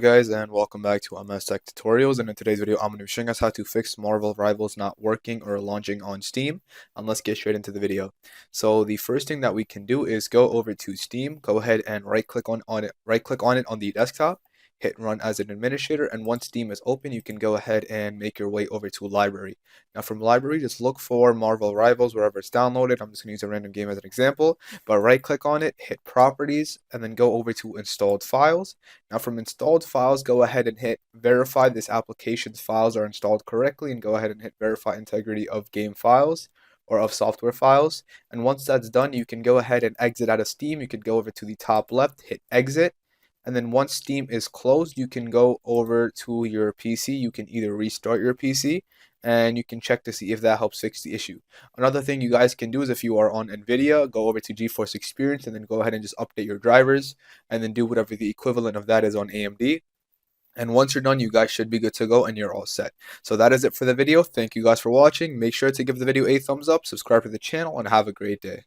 guys, and welcome back to MS Tech Tutorials, and in today's video I'm going to be showing us how to fix Marvel Rivals not working or launching on Steam. And let's get straight into the video. So the first thing that we can do is go over to Steam, go ahead and right click on it on the desktop, hit run as an administrator, and once Steam is open you can go ahead and make your way over to library. Now from library, just look for Marvel Rivals wherever it's downloaded. I'm just going to use a random game as an example, but right click on it, hit properties, and then go over to installed files. Now from installed files, go ahead and hit verify this application's files are installed correctly, and go ahead and hit verify integrity of game files or of software files. And once that's done, you can go ahead and exit out of Steam. You could go over to the top left, hit exit. And then once Steam is closed, you can go over to your PC. You can either restart your PC and you can check to see if that helps fix the issue. Another thing you guys can do is if you are on NVIDIA, go over to GeForce Experience and then go ahead and just update your drivers and then do whatever the equivalent of that is on AMD. And once you're done, you guys should be good to go and you're all set. So that is it for the video. Thank you guys for watching. Make sure to give the video a thumbs up, subscribe to the channel, and have a great day.